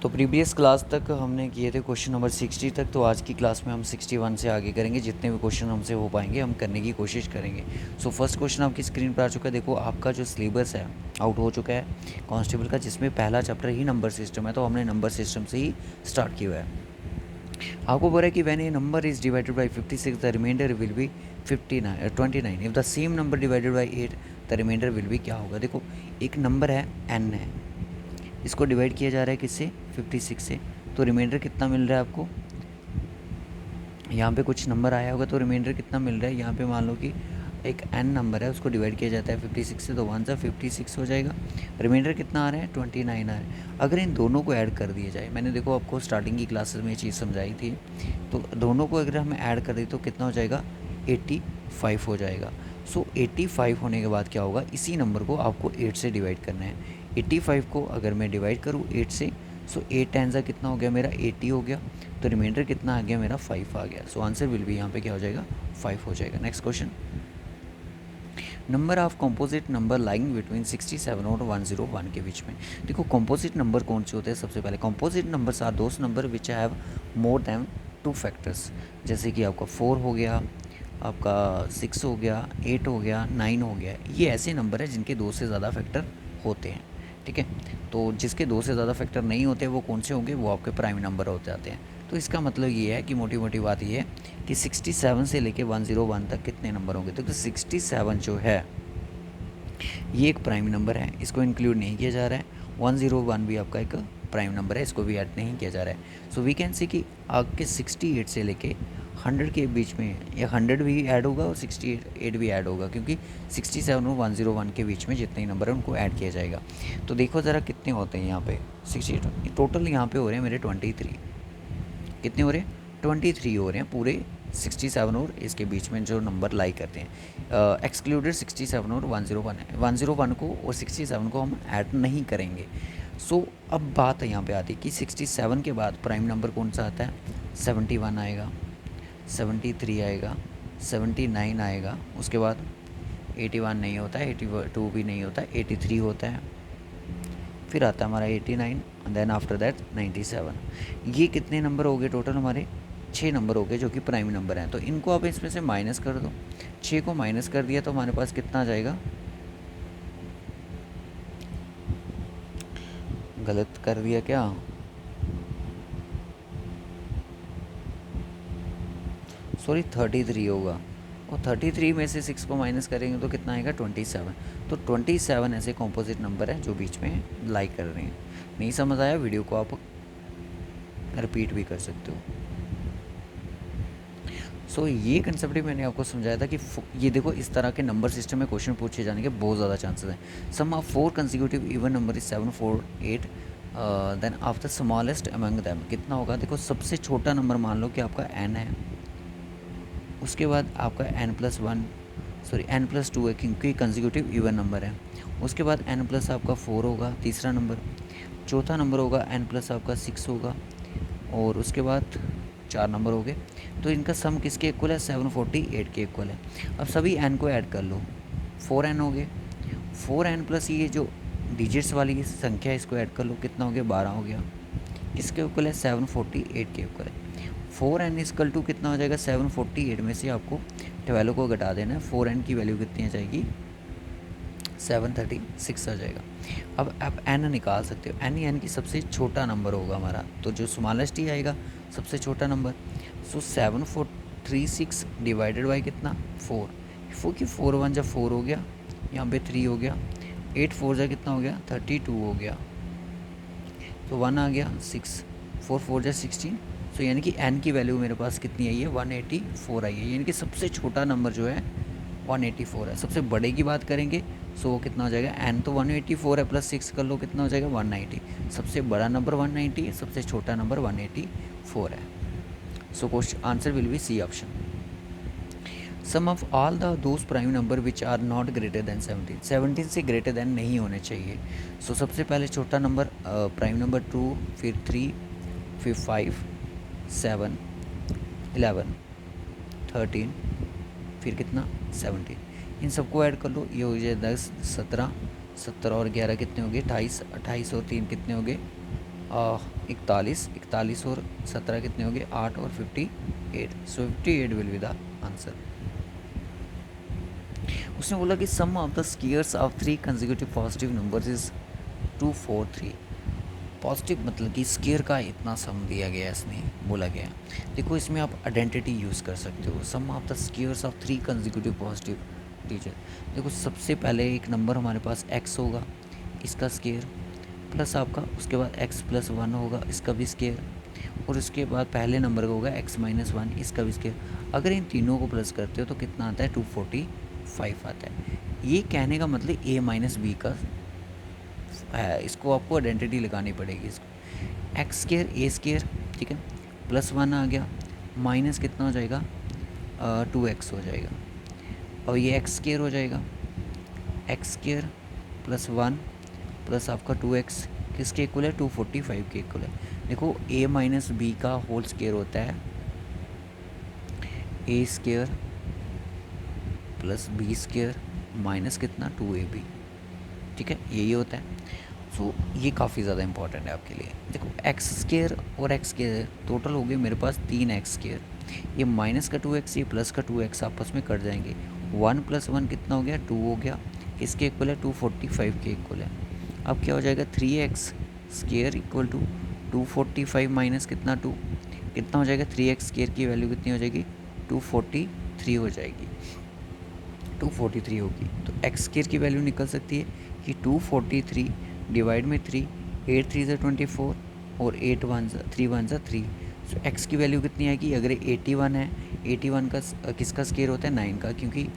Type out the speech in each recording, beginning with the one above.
तो previous class तक हमने किए थे क्वेश्चन नंबर 60 तक। तो आज की क्लास में हम 61 से आगे करेंगे। जितने भी क्वेश्चन हमसे हो पाएंगे हम करने की कोशिश करेंगे। सो फर्स्ट क्वेश्चन आपकी स्क्रीन पर आ चुका है। देखो आपका जो सिलेबस है आउट हो चुका है कांस्टेबल का, जिसमें पहला चैप्टर ही नंबर सिस्टम है। तो हमने नंबर सिस्टम से ही स्टार्ट किया है। आपको बोला है कि when a number is divided by 56 the remainder will be 29 if the same number divided by 8 the remainder will be क्या होगा। देखो एक नंबर है n है, इसको डिवाइड किया जा रहा है किससे 56 से, तो रिमाइंडर कितना मिल रहा है आपको। यहाँ पे कुछ नंबर आया होगा तो रिमाइंडर कितना मिल रहा है। यहाँ पे मान लो कि एक n नंबर है, उसको डिवाइड किया जाता है 56 से, तो 1 सा 56 हो जाएगा। रिमाइंडर कितना आ रहा है 29 आ रहा है। अगर इन दोनों को ऐड कर दिया जाए, मैंने देखो आपको स्टार्टिंग की क्लासेस में ये चीज़ समझाई थी, तो दोनों को अगर हम ऐड कर दें तो कितना हो जाएगा 85 हो जाएगा। सो 85 होने के बाद क्या होगा, इसी नंबर को आपको 8 से डिवाइड करना है। 85 को अगर मैं डिवाइड करूँ 8 से, सो 8 टाइम्स कितना हो गया मेरा 80 हो गया। तो रिमाइंडर कितना आ गया मेरा 5 आ गया। सो आंसर विल भी यहाँ पे क्या हो जाएगा 5 हो जाएगा। Next question, number of composite number lying between 67 और 101 के बीच में। देखो कंपोजिट नंबर कौन से होते हैं। सबसे पहले composite numbers are those number which have more than 2 factors. जैसे कि आपका 4 हो गया, आपका 6 हो गया, 8 हो गया, 9 हो गया। ये ऐसे नंबर है जिनके 2 से ज़्यादा फैक्टर होते हैं। ठीक है, तो जिसके 2 से ज़्यादा फैक्टर नहीं होते वो कौन से होंगे, वो आपके प्राइम नंबर हो जाते हैं। तो इसका मतलब ये है कि मोटी मोटी बात ये है कि 67 से लेके 101 तक कितने नंबर होंगे। तो 67 जो है ये एक प्राइम नंबर है, इसको इंक्लूड नहीं किया जा रहा है। 101 भी आपका एक प्राइम नंबर है, इसको भी ऐड नहीं किया जा रहा है। सो वी कैन से कि आपके 68 से लेके 100 के बीच में, या 100 भी ऐड होगा और 68 भी ऐड होगा, क्योंकि 67 और 101 के बीच में जितने नंबर हैं उनको ऐड किया जाएगा। तो देखो ज़रा कितने होते हैं यहाँ पे 68 टोटल यहाँ पे हो रहे हैं मेरे 23। कितने हो रहे हैं 23 हो रहे हैं पूरे 67 और इसके बीच में जो नंबर लाई करते हैं। एक्सक्लूडेड 67 और 101 है। 101 को और 67 को हम ऐड नहीं करेंगे। सो अब बात यहाँ पे आती है कि 67 के बाद प्राइम नंबर कौन सा आता है, 71 आएगा, 73 आएगा, 79 आएगा, उसके बाद 81 नहीं होता है, 82 भी नहीं होता है, 83 होता है, फिर आता है हमारा 89 एंड देन आफ्टर दैट 97। ये कितने नंबर हो गए टोटल, हमारे 6 नंबर हो गए जो कि प्राइम नंबर हैं। तो इनको आप इसमें से माइनस कर दो। 6 को माइनस कर दिया तो हमारे पास कितना आ जाएगा, गलत कर दिया क्या, सॉरी 33 होगा। और 33 में से 6 को माइनस करेंगे तो कितना आएगा 27। तो 27 ऐसे कॉम्पोजिट नंबर हैं जो बीच में लाइक कर रहे हैं। नहीं समझ आया वीडियो को आप रिपीट भी कर सकते हो। सो ये कंसेप्ट ही मैंने आपको समझाया था कि ये देखो इस तरह के नंबर सिस्टम में क्वेश्चन पूछे जाने के बहुत ज़्यादा चांसेस हैं। Sum of 4 consecutive even number is 748 then of the smallest among them कितना होगा। देखो सबसे छोटा नंबर मान लो कि आपका n है, उसके बाद आपका n+1 सॉरी n+2 है क्योंकि कंसेक्यूटिव इवन नंबर है। उसके बाद n प्लस आपका 4 होगा तीसरा नंबर, चौथा नंबर होगा n प्लस आपका 6 होगा, और उसके बाद 4 नंबर हो गए। तो इनका सम किसके इक्वल है 748 के इक्वल है। अब सभी n को ऐड कर लो, 4n हो गए, 4n प्लस ये जो डिजिट्स वाली संख्या इसको ऐड कर लो, कितना हो गया 12 हो गया। किसके इक्वल है 748 के इक्वल है। 4n इक्वल टू कितना हो जाएगा 748 में से आपको 12 को घटा देना है। 4n की वैल्यू कितनी आ जाएगी 736 आ जाएगा। अब आप n निकाल सकते हो, n की सबसे छोटा नंबर होगा हमारा, तो जो स्मॉलेस्ट ही आएगा सबसे छोटा नंबर। सो 7436 डिवाइडेड बाई कितना 4 की 4 1 जब 4 हो गया, यहाँ पे 3 हो गया, 8 4 जा कितना हो गया 32 हो गया, तो 1 आ गया 6, 4 4 जा 16। सो यानी कि n की वैल्यू मेरे पास कितनी आई है 184 आई है। यानी कि सबसे छोटा नंबर जो है 184 है। सबसे बड़े की बात करेंगे सो वो कितना हो जाएगा, n तो 184 है प्लस 6 कर लो कितना हो जाएगा 190। सबसे बड़ा नंबर 190 है, सबसे छोटा नंबर 184 है। So question answer will be C option. Sum of all the those prime number which are not greater than 17 से ग्रेटर दैन नहीं होने चाहिए। सो सबसे पहले छोटा नंबर प्राइम नंबर 2, फिर 3, फिर 5, 7, 11, 13, फिर कितना 17। इन सबको ऐड कर लो, ये हो जाए 10, 17 और 11 कितने हो गए 28, 28 और 3 कितने हो गए 41, 41 और 17 कितने हो गए 8 और 58, so 58 will be the answer. उसने बोला कि sum of the squares of 3 consecutive positive numbers is 243। Positive मतलब कि स्क्वायर का इतना सम दिया गया है, इसमें बोला गया। देखो इसमें आप आइडेंटिटी यूज़ कर सकते हो, sum of the squares of 3 consecutive positive teacher. देखो सबसे पहले एक नंबर हमारे पास x होगा, इसका स्क्वायर, प्लस आपका उसके बाद x + 1 होगा, इसका भी स्क्वायर, और उसके बाद पहले नंबर का होगा x - 1, इसका भी स्क्वायर। अगर इन तीनों को प्लस करते हो तो कितना आता है 245 आता है। ये कहने का मतलब a - b का है, इसको आपको आइडेंटिटी लगानी पड़ेगी। इसको x², a², ठीक है, +1 आ गया, माइनस कितना हो जाएगा 2x हो जाएगा, और ये x² हो जाएगा, x² + 1 प्लस आपका 2x किसके इक्वल है 245 के इक्वल है। देखो a - b का होल स्क्वायर होता है a² + b² माइनस कितना 2ab, ठीक है, यही होता है। सो ये काफ़ी ज़्यादा इंपॉर्टेंट है आपके लिए। देखो x² और x² टोटल हो गए मेरे पास 3x², ये माइनस का 2x, ये प्लस का 2x आपस में कट जाएंगे, 1 + 1 कितना हो गया 2 हो गया, किसके इक्वल है 245 के इक्वल है। अब क्या हो जाएगा 3x² = 245 माइनस कितना 2, कितना हो जाएगा 3x² की वैल्यू कितनी हो जाएगी 243 हो जाएगी, 243 होगी। तो x² की वैल्यू निकल सकती है कि 243 डिवाइड में 3, 8 3 = 24 और 8 1 3 1 3। सो x की वैल्यू कितनी आएगी, अगर 81 है, 81 का किसका स्क्वायर होता है 9 का, क्योंकि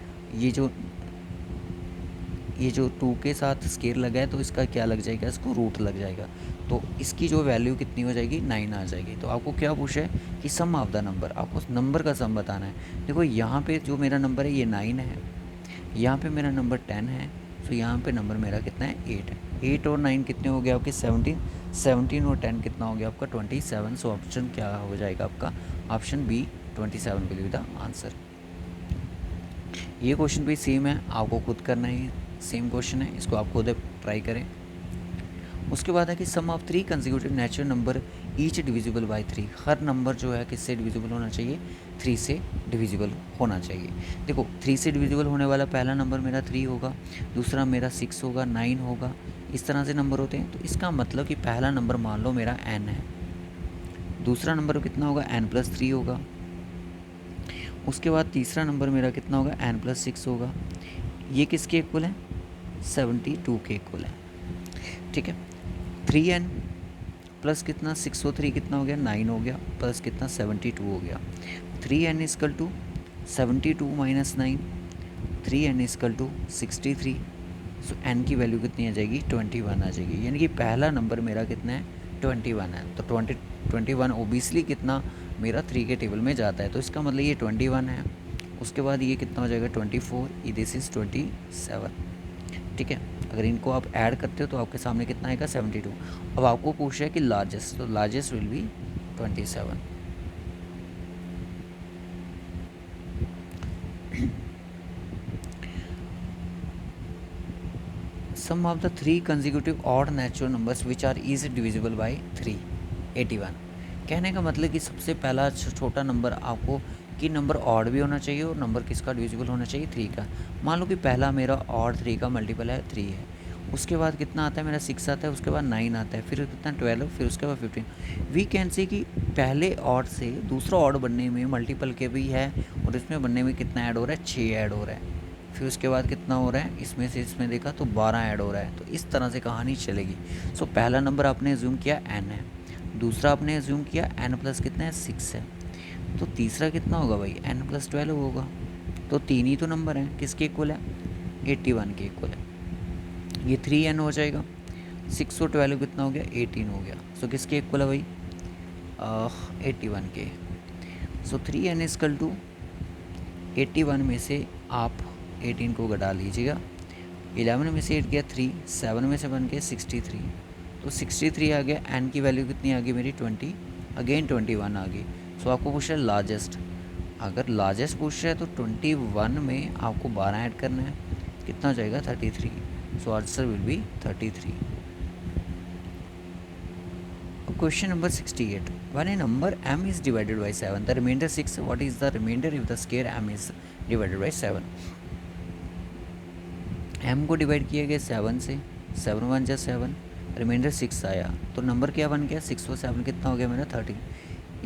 ये जो 2 के साथ स्क्वायर लगा है तो इसका क्या लग जाएगा, इसको रूट लग जाएगा, तो इसकी जो वैल्यू कितनी हो जाएगी 9 आ जाएगी। तो आपको क्या पूछा है कि सम ऑफ द नंबर, आपको नंबर का सम बताना है। देखो यहाँ पे जो मेरा नंबर है ये 9 है, यहाँ पे मेरा नंबर 10 है, तो यहाँ पे नंबर मेरा कितना है 8 है। 8 और 9 कितने हो गए आपके 17, 17 और 10 कितना हो गया आपका 27। सो ऑप्शन क्या हो जाएगा आपका, option B 27 will be the answer. ये क्वेश्चन भी सेम है, आपको खुद करना है, सेम क्वेश्चन है, इसको आप खुद ट्राई करें। उसके बाद है कि sum of 3 consecutive natural number each divisible by 3। हर नंबर जो है किससे डिविजिबल होना चाहिए 3 से डिविजिबल होना चाहिए। देखो 3 से डिविजिबल होने वाला पहला नंबर मेरा 3 होगा, दूसरा मेरा 6 होगा, 9 होगा, इस तरह से नंबर होते हैं। तो इसका मतलब कि पहला नंबर मान लो मेरा n है, दूसरा नंबर कितना होगा n + 3 होगा, उसके बाद तीसरा नंबर मेरा कितना होगा n + 6 होगा। ये किसके इक्वल है 72 के इक्वल है, ठीक है। 3n प्लस कितना 603 कितना हो गया 9 हो गया, प्लस कितना 72 हो गया। 3n = 72 - 9, 3n = 63। सो n की वैल्यू कितनी आ जाएगी 21 आ जाएगी, यानी कि पहला नंबर मेरा कितना है 21 है। तो 21 ओबियसली कितना मेरा 3 के टेबल में जाता है, तो इसका मतलब ये 21 है। उसके बाद ये कितना हो जाएगा 24, दिस इज़ 27, ठीक है। अगर इनको आप ऐड करते हो तो आपके सामने कितना आएगा 72। अब आपको पूछ रहा है कि लार्जेस्ट, तो largest will be 27। Sum of the 3 consecutive odd natural numbers which are is divisible by 3, 81। कहने का मतलब कि सबसे पहला छोटा नंबर आपको कि नंबर ऑड भी होना चाहिए और नंबर किसका डिविजिबल होना चाहिए 3 का। मान लो कि पहला मेरा ऑड 3 का मल्टीपल है 3 है, उसके बाद कितना आता है मेरा 6 आता है, उसके बाद 9 आता है, फिर कितना 12, फिर उसके बाद 15। वी कैन से कि पहले ऑड से दूसरा ऑड बनने में मल्टीपल के भी है, और इसमें बनने में कितना ऐड हो रहा है 6 ऐड हो रहा है, फिर उसके बाद कितना हो रहा है इसमें से इसमें देखा तो 12 ऐड हो रहा है। तो इस तरह से कहानी चलेगी। सो पहला नंबर आपने एज्यूम किया n है, दूसरा आपने एज्यूम किया n प्लस कितना है 6 है, तो तीसरा कितना होगा भाई n + 12 होगा। तो 3 ही तो नंबर हैं, किसके इक्वल है 81 के इक्वल है। ये 3n हो जाएगा, 6 और 12 कितना हो गया 18 हो गया। सो किसके इक्वल है भाई 81 के। सो 3n = 81 में से आप 18 को घटा लीजिएगा, 11 में से 8 गया 3, 7 में से 1 गया 63, तो 63 आ गया। n की वैल्यू कितनी आ गई मेरी 20, अगेन 21 आ गई। सो आपको पूछ रहा है लार्जेस्ट, अगर लार्जेस्ट पूछ रहा है तो 21 में आपको 12 ऐड करना है, कितना हो जाएगा 33। So answer will B 33। Question number 68. When a number m is divided by 7, the remainder 6. What is the remainder if the square m is divided by 7? m को डिवाइड किया गया 7 से, 7 वन जा 7, रिमाइंडर 6 आया, तो नंबर क्या बन गया, 6 व 7 कितना हो गया मेरा 13।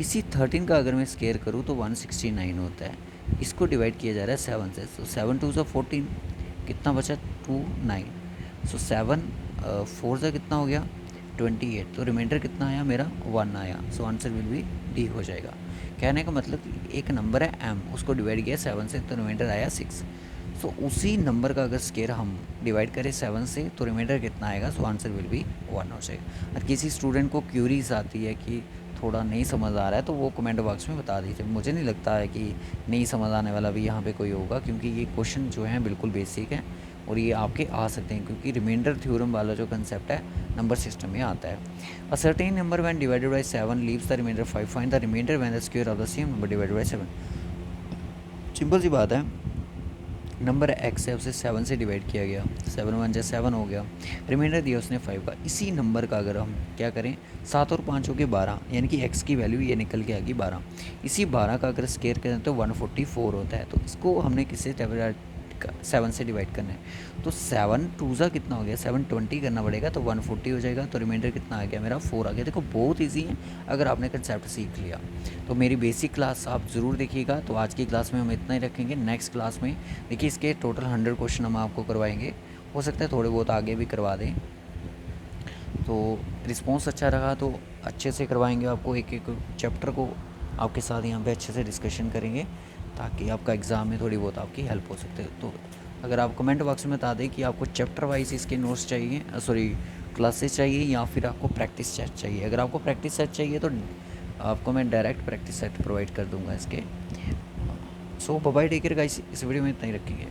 इसी 13 का अगर मैं स्केयर करूँ तो 169 होता है। इसको डिवाइड किया जा रहा है 7 से, सो 7 2 सा 14, कितना बचा 2 9, सो 7 4 सा कितना हो गया 28, तो रिमाइंडर कितना आया मेरा 1 आया। So answer will B D हो जाएगा। कहने का मतलब एक नंबर है m, उसको डिवाइड किया 7 से तो रिमाइंडर आया 6। सो उसी नंबर का अगर स्केयर हम डिवाइड करें 7 से तो रिमाइंडर कितना आएगा, सो आंसर विल बी 1 हो जाएगा। और किसी स्टूडेंट को क्यूरीज आती है कि थोड़ा नहीं समझ आ रहा है तो वो कमेंट बॉक्स में बता दीजिए। मुझे नहीं लगता है कि नहीं समझ आने वाला भी यहाँ पे कोई होगा, क्योंकि ये क्वेश्चन जो है बिल्कुल बेसिक है और ये आपके आ सकते हैं, क्योंकि रिमाइंडर थ्योरम वाला जो कंसेप्ट है नंबर सिस्टम में आता है। A certain number when divided by 7 leaves the remainder 5, find the remainder when the square of the same number divided by 7। Simple सी बात है, नंबर एक्स है उसे 7 से डिवाइड किया गया, 7 वन जा 7 हो गया, रिमाइंडर दिया उसने 5 का। इसी नंबर का अगर हम क्या करें 7 और 5 हो गए 12, यानी कि एक्स की वैल्यू ये निकल के आ गई 12। इसी 12 का अगर स्केयर करें तो 144 होता है, तो इसको हमने किससे 7 से डिवाइड करना है। तो 7 टू ज़ा कितना हो गया 720 करना पड़ेगा, तो 140 हो जाएगा, तो रिमाइंडर कितना आ गया मेरा 4 आ गया। देखो बहुत ईजी है अगर आपने कंसेप्ट सीख लिया। तो मेरी बेसिक क्लास आप ज़रूर देखिएगा। तो आज की क्लास में हम इतना ही रखेंगे। नेक्स्ट क्लास में देखिए इसके टोटल 100 क्वेश्चन हम आपको करवाएंगे, हो सकता है थोड़े बहुत आगे भी करवा दें। तो रिस्पॉन्स अच्छा रहा तो अच्छे से करवाएंगे आपको, एक एक चैप्टर को आपके साथ यहाँ पे अच्छे से डिस्कशन करेंगे, ताकि आपका एग्ज़ाम में थोड़ी बहुत आपकी हेल्प हो सकती है। तो अगर आप कमेंट बॉक्स में बता दें कि आपको चैप्टर वाइज इसके नोट्स चाहिए, सॉरी क्लासेस चाहिए, या फिर आपको प्रैक्टिस सेट चाहिए। अगर आपको प्रैक्टिस सेट चाहिए तो आपको मैं डायरेक्ट प्रैक्टिस सेट प्रोवाइड कर दूँगा इसके। सो बाय टेक केयर गाइस, इस वीडियो में इतना ही रखेंगे।